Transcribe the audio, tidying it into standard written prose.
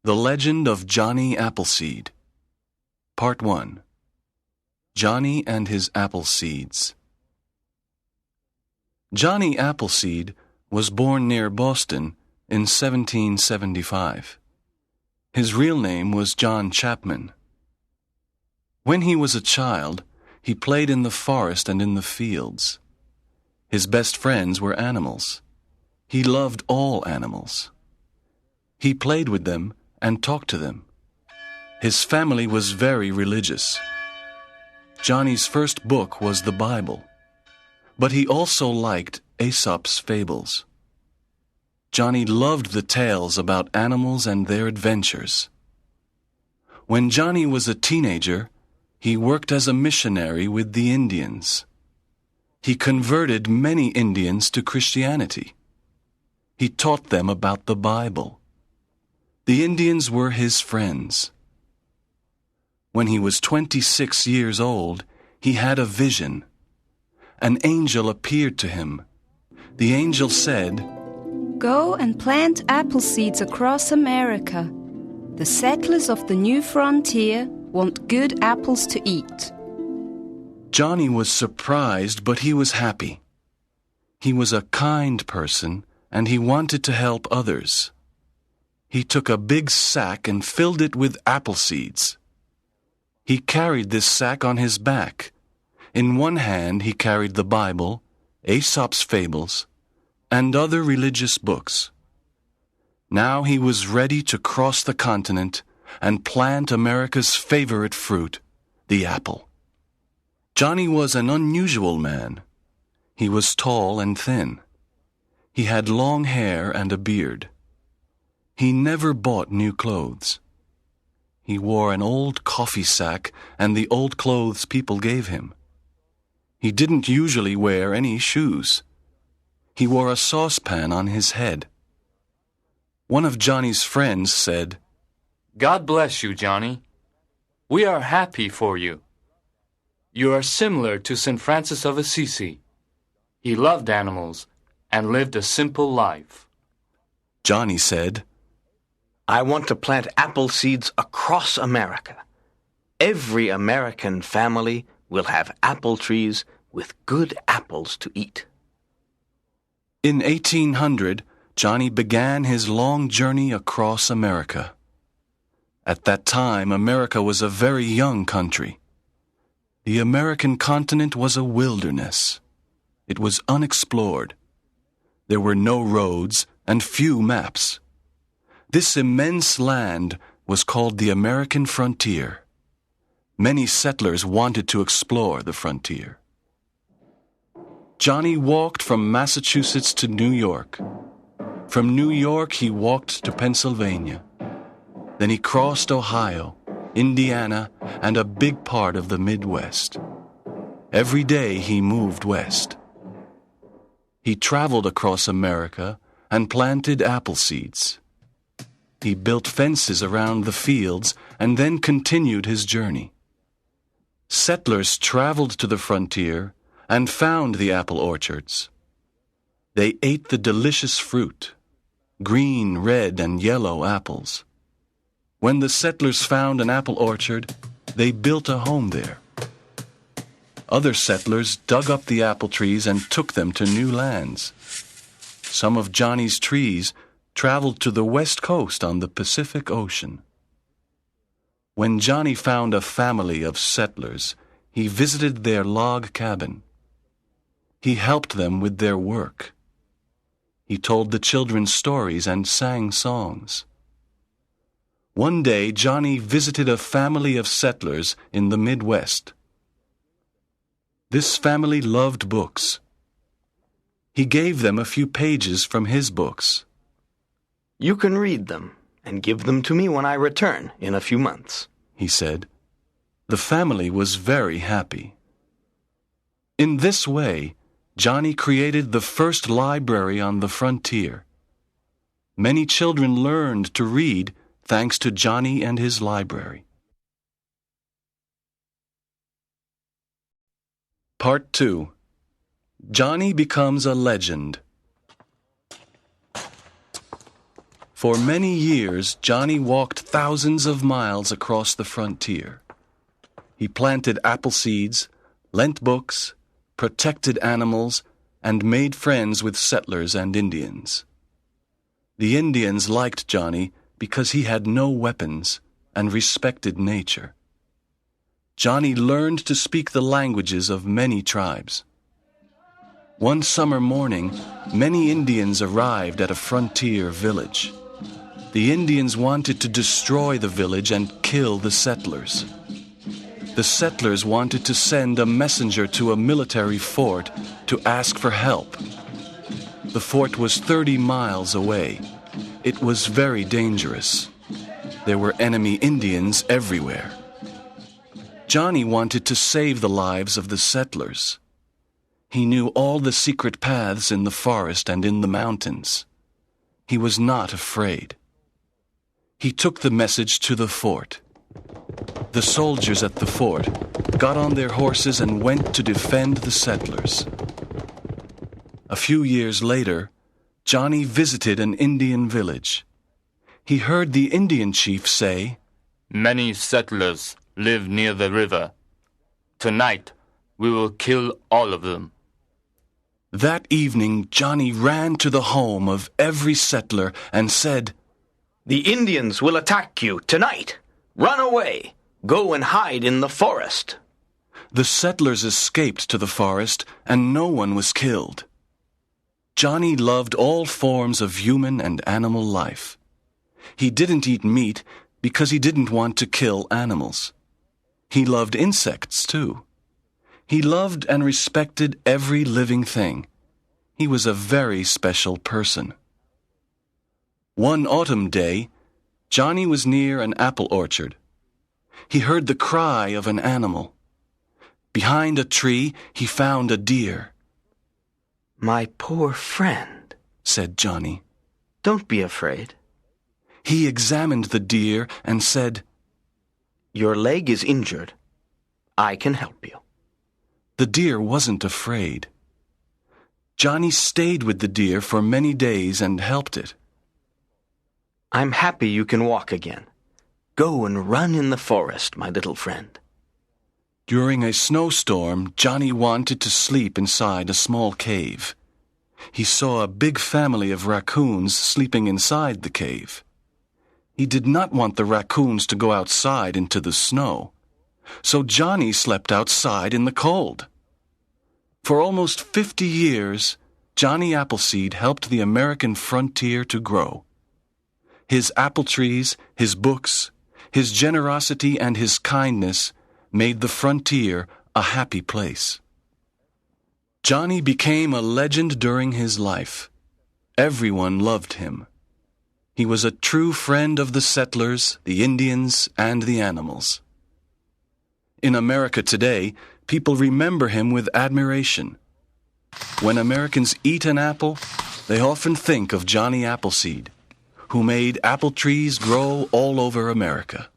The Legend of Johnny Appleseed. Part 1. Johnny and His Apple Seeds. Johnny Appleseed was born near Boston in 1775. His real name was John Chapman. When he was a child, he played in the forest and in the fields. His best friends were animals. He loved all animals. He played with them and talked to them. His family was very religious. Johnny's first book was the Bible, but he also liked Aesop's fables. Johnny loved the tales about animals and their adventures. When Johnny was a teenager, he worked as a missionary with the Indians. He converted many Indians to Christianity. He taught them about the Bible. The Indians were his friends. When he was 26 years old, he had a vision. An angel appeared to him. The angel said, "Go and plant apple seeds across America. The settlers of the new frontier want good apples to eat." Johnny was surprised, but he was happy. He was a kind person, and he wanted to help others. He took a big sack and filled it with apple seeds. He carried this sack on his back. In one hand he carried the Bible, Aesop's fables, and other religious books. Now he was ready to cross the continent and plant America's favorite fruit, the apple. Johnny was an unusual man. He was tall and thin. He had long hair and a beard. He never bought new clothes. He wore an old coffee sack and the old clothes people gave him. He didn't usually wear any shoes. He wore a saucepan on his head. One of Johnny's friends said, "God bless you, Johnny. We are happy for you. You are similar to St. Francis of Assisi. He loved animals and lived a simple life." Johnny said, "I want to plant apple seeds across America. Every American family will have apple trees with good apples to eat." In 1800, Johnny began his long journey across America. At that time, America was a very young country. The American continent was a wilderness. It was unexplored. There were no roads and few maps. This immense land was called the American frontier. Many settlers wanted to explore the frontier. Johnny walked from Massachusetts to New York. From New York he walked to Pennsylvania. Then he crossed Ohio, Indiana, and a big part of the Midwest. Every day he moved west. He traveled across America and planted apple seeds. He built fences around the fields and then continued his journey. Settlers traveled to the frontier and found the apple orchards. They ate the delicious fruit, green, red, and yellow apples. When the settlers found an apple orchard, they built a home there. Other settlers dug up the apple trees and took them to new lands. Some of Johnny's trees traveled to the west coast on the Pacific Ocean. When Johnny found a family of settlers, he visited their log cabin. He helped them with their work. He told the children stories and sang songs. One day, Johnny visited a family of settlers in the Midwest. This family loved books. He gave them a few pages from his books. "You can read them and give them to me when I return in a few months," he said. The family was very happy. In this way, Johnny created the first library on the frontier. Many children learned to read thanks to Johnny and his library. Part 2. Johnny becomes a legend. For many years, Johnny walked thousands of miles across the frontier. He planted apple seeds, lent books, protected animals, and made friends with settlers and Indians. The Indians liked Johnny because he had no weapons and respected nature. Johnny learned to speak the languages of many tribes. One summer morning, many Indians arrived at a frontier village. The Indians wanted to destroy the village and kill the settlers. The settlers wanted to send a messenger to a military fort to ask for help. The fort was 30 miles away. It was very dangerous. There were enemy Indians everywhere. Johnny wanted to save the lives of the settlers. He knew all the secret paths in the forest and in the mountains. He was not afraid. He took the message to the fort. The soldiers at the fort got on their horses and went to defend the settlers. A few years later, Johnny visited an Indian village. He heard the Indian chief say, "Many settlers live near the river. Tonight, we will kill all of them." That evening, Johnny ran to the home of every settler and said, "The Indians will attack you tonight. Run away. Go and hide in the forest." The settlers escaped to the forest, and no one was killed. Johnny loved all forms of human and animal life. He didn't eat meat because he didn't want to kill animals. He loved insects, too. He loved and respected every living thing. He was a very special person. One autumn day, Johnny was near an apple orchard. He heard the cry of an animal. Behind a tree, he found a deer. "My poor friend," said Johnny. "Don't be afraid." He examined the deer and said, "Your leg is injured. I can help you." The deer wasn't afraid. Johnny stayed with the deer for many days and helped it. "I'm happy you can walk again. Go and run in the forest, my little friend." During a snowstorm, Johnny wanted to sleep inside a small cave. He saw a big family of raccoons sleeping inside the cave. He did not want the raccoons to go outside into the snow, so Johnny slept outside in the cold. For almost 50 years, Johnny Appleseed helped the American frontier to grow. His apple trees, his books, his generosity, and his kindness made the frontier a happy place. Johnny became a legend during his life. Everyone loved him. He was a true friend of the settlers, the Indians, and the animals. In America today, people remember him with admiration. When Americans eat an apple, they often think of Johnny Appleseed, who made apple trees grow all over America.